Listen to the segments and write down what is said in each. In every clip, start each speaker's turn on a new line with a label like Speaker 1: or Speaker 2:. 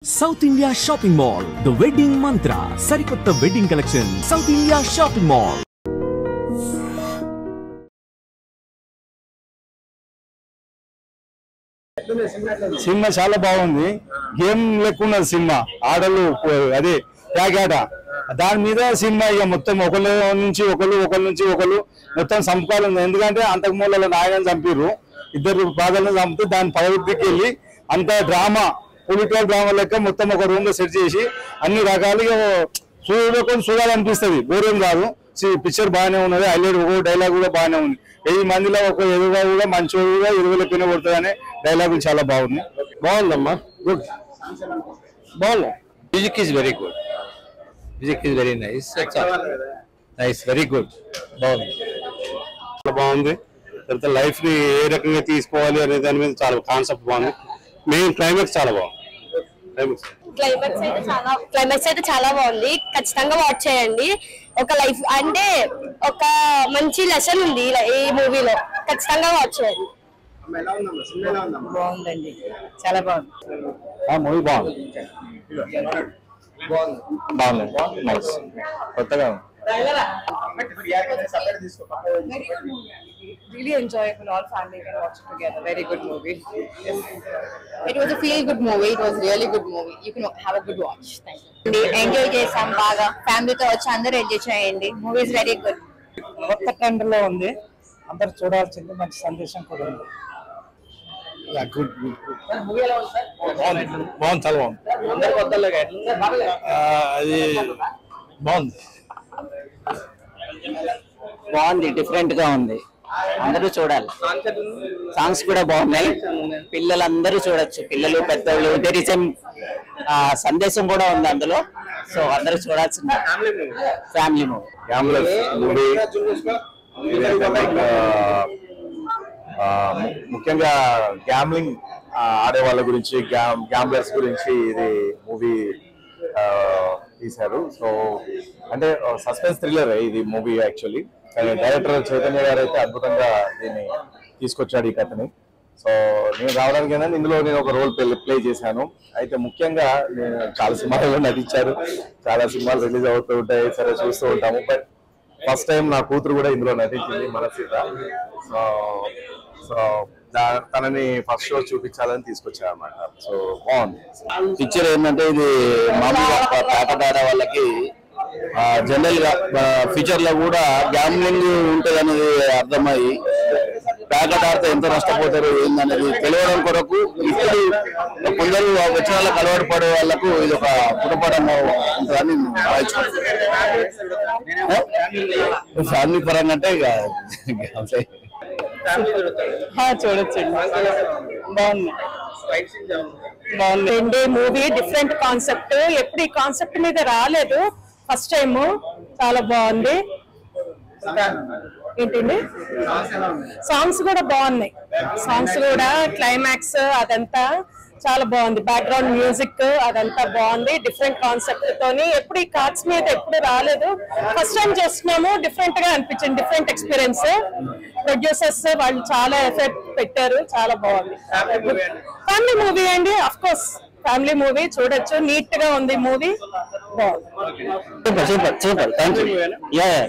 Speaker 1: South India Shopping Mall, The Wedding Mantra, Sarikotta Wedding Collection, South India Shopping Mall.
Speaker 2: Cinema చాలా బాగుంది. Game లెక్కున్నది cinema, ఆటలు అదే ప్యాకేట దాని మీద సినిమా ఇక మొత్తం ఒకళ్ళ నుంచి ఒకళ్ళు మొత్తం సంపకాలు ఉంది. ఎందుకంటే అంతకు మూల నాయనని చంపిర్రు, ఇద్దరు బాధలను చంపితే దాని పదవికి వెళ్ళి అంత డ్రామా పొలిటికల్ డ్రామా లెక్క మొత్తం ఒక రూమ్ లో సెట్ చేసి అన్ని రకాలుగా చూడాలనిపిస్తుంది. బోరేం కాదు, పిక్చర్ బాగానే ఉన్నది. హైలైట్ ఒక డైలాగ్ కూడా బాగానే ఉంది. 1000 మందిలో ఒక ఎదురుగా కూడా మంచోడుగా 20 లెక్కనే కొడుతుంది అనే డైలాగులు చాలా బాగుంది. బాగుందమ్మా, గుడ్, బాగుంది. Music is very good, music is very nice, nice, very good, బాగుంది, చాలా బాగుంది. తర్వాత లైఫ్ ని ఏ రకంగా తీసుకోవాలి అనే దాని మీద చాలా కాన్సెప్ట్ బాగుంది. మెయిన్ క్లైమాక్స్ చాలా బాగుంది.
Speaker 3: క్లైమాక్స్ అయితే చాలా బాగుంది. ఖచ్చితంగా వాచ్ చేయండి. ఒక లైఫ్ అంటే ఒక మంచి లెసన్ ఉంది ఈ మూవీలో, ఖచ్చితంగా వాచ్ చేయండి.
Speaker 4: బాగుందండి, చాలా బాగుంది.
Speaker 2: మూవీ బాగుంది, బాగుంది, నైస్, కొత్తగా
Speaker 4: Really enjoyable. All family can watch it together. Very good movie.
Speaker 3: It was a feel good movie. It was really good movie. You can have a good watch. Thank you.
Speaker 5: Enjoy చేసాం బాగా, ఫ్యామిలీతో వచ్చి అందరూ enjoy చేయండి. Movie is very good.
Speaker 6: కొత్త trend లో ఉంది, అందరు చూడాల్సింది. మంచి సందేశం కూడా ఉంది.
Speaker 2: బాగుంది, చాలా బాగుంది. అది బాగుంది,
Speaker 6: బాగుంది, డిఫరెంట్ గా ఉంది, అందరూ చూడాలి. సాంగ్స్ కూడా బాగున్నాయి, పిల్లలందరూ చూడొచ్చు, పిల్లలు పెద్దోళ్ళు. సందేశం కూడా ఉంది అందులో, సో అందరూ చూడాల్సింది. Family movie.
Speaker 2: ముఖ్యంగా గ్యామ్లింగ్ ఆడే వాళ్ళ గురించి, గ్యాంబ్లర్స్ గురించి ఇది మూవీ తీశారు. సో అంటే సస్పెన్స్ థ్రిల్లర్ ఇది మూవీ యాక్చువల్లీ. డైరెక్టర్ చైతన్య గారు అయితే అద్భుతంగా దీన్ని తీసుకొచ్చాడు ఈ కథని. సో నేను రావడానికి ఏంటంటే ఇందులో నేను ఒక రోల్ ప్లే చేశాను. అయితే ముఖ్యంగా నేను చాలా సినిమాల్లో నటించాను, చాలా సినిమాలు రిలీజ్ అవుతూ ఉంటాయి, సరే చూస్తూ ఉంటాము. బట్ ఫస్ట్ టైం నా కూతురు కూడా ఇందులో నటించింది, మనసీత. సో తనని ఫస్ట్ షో చూపించాలని తీసుకొచ్చాను అనమాట. సో బాగుంది పిక్చర్. ఏంటంటే ఇది మామూలుగా పేపర్ వాళ్ళకి జనరల్ గా ఫ్యూచర్ లో కూడా గ్యామ్లింగ్ ఉంటుంది అనేది అర్థమయ్యి ప్యాకెట్ ఆడితే ఎంత నష్టపోతారు ఏందనేది తెలియడం కొరకు ఇప్పుడు కొందరు వచ్చిన వాళ్ళకి అలవాటు పడే వాళ్ళకు ఇది ఒక పునపడం ఉంటుందని ఫ్యామిలీ పరంగా అంటే ఇక
Speaker 4: చూడొచ్చు, బాగుంది, బాగుంది. మూవీ డిఫరెంట్ కాన్సెప్ట్, ఎప్పుడు ఈ కాన్సెప్ట్ మీద రాలేదు, ఫస్ట్ టైం. చాలా బాగుంది. ఏంటండి, సాంగ్స్ కూడా బాగున్నాయి, సాంగ్స్ కూడా క్లైమాక్స్ అదంతా చాలా బాగుంది. బ్యాక్గ్రౌండ్ మ్యూజిక్ అదంతా బాగుంది. డిఫరెంట్ కాన్సెప్ట్ తోని ఎప్పుడు ఈ కార్డ్స్ మీద ఎప్పుడు రాలేదు, ఫస్ట్ టైం చేస్తున్నాము. డిఫరెంట్ గా అనిపించింది, డిఫరెంట్ ఎక్స్పీరియన్స్. ప్రొడ్యూసర్స్ వాళ్ళు చాలా ఎఫర్ట్ పెట్టారు, చాలా బాగుంది. ఫ్యామిలీ మూవీ అండి, అఫ్ కోర్స్ ఫ్యామిలీ మూవీ చూడొచ్చు, నీట్ గా ఉంది మూవీ,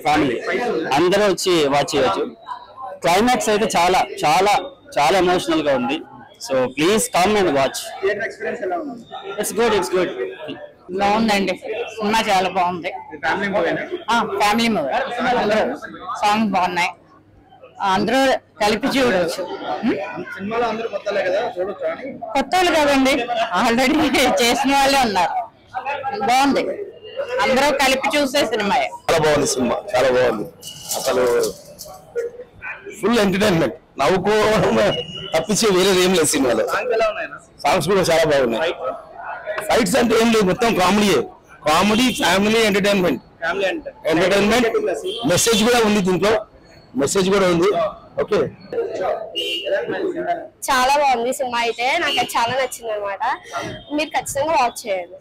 Speaker 6: ఫ్యామిలీ అందరూ వచ్చి వాచ్ చేయొచ్చు. క్లైమాక్స్ అయితే చాలా చాలా చాలా ఎమోషనల్ గా ఉంది. So please come and watch. It's good, it's good,
Speaker 5: బాగుందండి. సినిమా చాలా బాగుంది. Family movie. సాంగ్స్ బాగున్నాయి, అందరూ కలిపి చూడవచ్చు. కొత్త వాళ్ళు కదండి, ఆల్రెడీ చేసిన వాళ్ళే ఉన్నారు. బాగుంది, అందరూ కలిపి చూసే సినిమా.
Speaker 2: చాలా బాగుంది సినిమా, చాలా బాగుంది. అసలు ఫుల్ ఎంటర్టైన్మెంట్, నవ్వుకోవడం తప్పించి వేరే ఏం లేదు సినిమాలో. సాంగ్స్ కూడా చాలా బాగున్నాయి. ఫైట్స్ అంటే ఏం లేదు, మొత్తం కామెడీ, ఫ్యామిలీ ఎంటర్టైన్మెంట్. మెసేజ్ కూడా ఉంది దీంట్లో, మెసేజ్ కూడా ఉంది. ఓకే,
Speaker 3: చాలా బాగుంది సినిమా అయితే, నాకు చాలా నచ్చింది అనమాట. మీరు ఖచ్చితంగా వాచ్ చేయండి.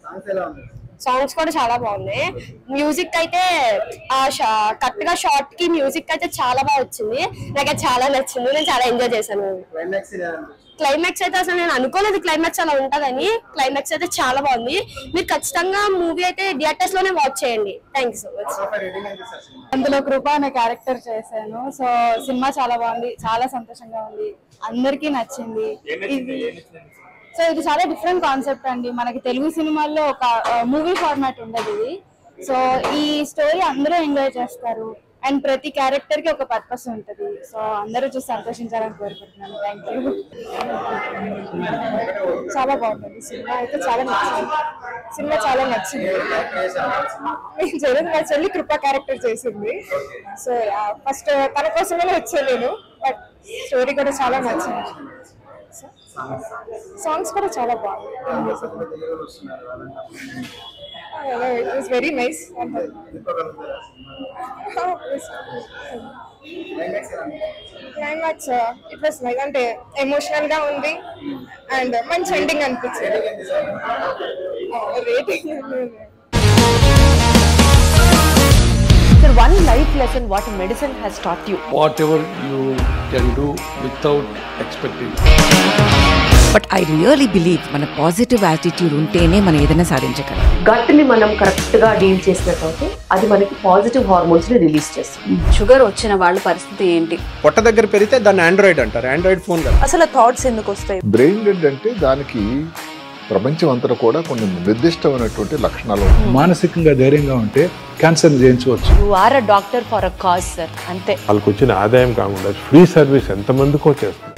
Speaker 3: సాంగ్స్ కూడా చాలా బాగున్నాయి. మ్యూజిక్ అయితే కరెక్ట్ గా షార్ట్ కి మ్యూజిక్ అయితే చాలా బాగా వచ్చింది, నాకు చాలా నచ్చింది. నేను చాలా ఎంజాయ్ చేశాను. క్లైమాక్స్ అయితే అసలు నేను అనుకోలేదు క్లైమాక్స్ అలా ఉంటుందని. క్లైమాక్స్ అయితే చాలా బాగుంది. మీరు ఖచ్చితంగా మూవీ అయితే థియేటర్స్ లోనే వాచ్ చేయండి. Thank you so much.
Speaker 7: అందులో కృప అనే క్యారెక్టర్ చేశాను. సో సినిమా చాలా బాగుంది, చాలా సంతోషంగా ఉంది, అందరికీ నచ్చింది. సో ఇది చాలా డిఫరెంట్ కాన్సెప్ట్ అండి. మనకి తెలుగు సినిమాల్లో ఒక మూవీ ఫార్మాట్ ఉండదు ఇది. సో ఈ స్టోరీ అందరూ ఎంజాయ్ చేస్తారు అండ్ ప్రతి క్యారెక్టర్ కి ఒక పర్పస్ ఉంటుంది. సో అందరూ చూసి సంతోషించాలని కోరుకుంటున్నాను. Thank you. చాలా బాగుంటుంది సినిమా అయితే, చాలా నచ్చింది. సినిమా చాలా నచ్చింది. మా చెల్లి కృప క్యారెక్టర్ చేసింది. సో ఫస్ట్ తన కోసమే వచ్చాను, బట్ స్టోరీ కూడా చాలా నచ్చింది. సాంగ్స్ కూడా చాలా బాగుంది. It was very nice. Climax it was nice అంటే ఎమోషనల్ గా ఉంది అండ్ మంచి ఎండింగ్ అనిపించింది. Rating
Speaker 8: Sir, one life lesson what medicine has taught you.
Speaker 9: Whatever you can do without expecting.
Speaker 10: But I really believe మన positive attitude ఉంటేనే మనం ఏదైనా సాధించగలం.
Speaker 8: గట్ ని మనం కరెక్ట్ గా డీల్ చేసినట్లయితే అది మనకి పాజిటివ్ హార్మోన్స్ ని రిలీజ్ చేస్తుంది. షుగర్ వచ్చిన వాళ్ళ పరిస్థితి ఏంటి?
Speaker 11: పొట్ట దగ్గర పెరిగితే దాన్ని ఆండ్రాయిడ్ అంటారు. ఆండ్రాయిడ్ ఫోన్ కదా.
Speaker 8: అసలు థాట్స్ ఎందుకు వస్తాయి?
Speaker 12: బ్రెయిన్ డెడ్ అంటే దానికి ప్రపంచం అంతా కూడా కొన్ని నిర్దిష్టమైనటువంటి లక్షణాలు.
Speaker 9: మానసికంగా ధైర్యంగా ఉంటే క్యాన్సర్ జయించవచ్చు.
Speaker 8: You are a doctor for a cause sir, అంతే.
Speaker 9: వాళ్ళకి వచ్చిన ఆదాయం కాకుండా ఫ్రీ సర్వీస్ ఎంతమందికో చేస్తారు.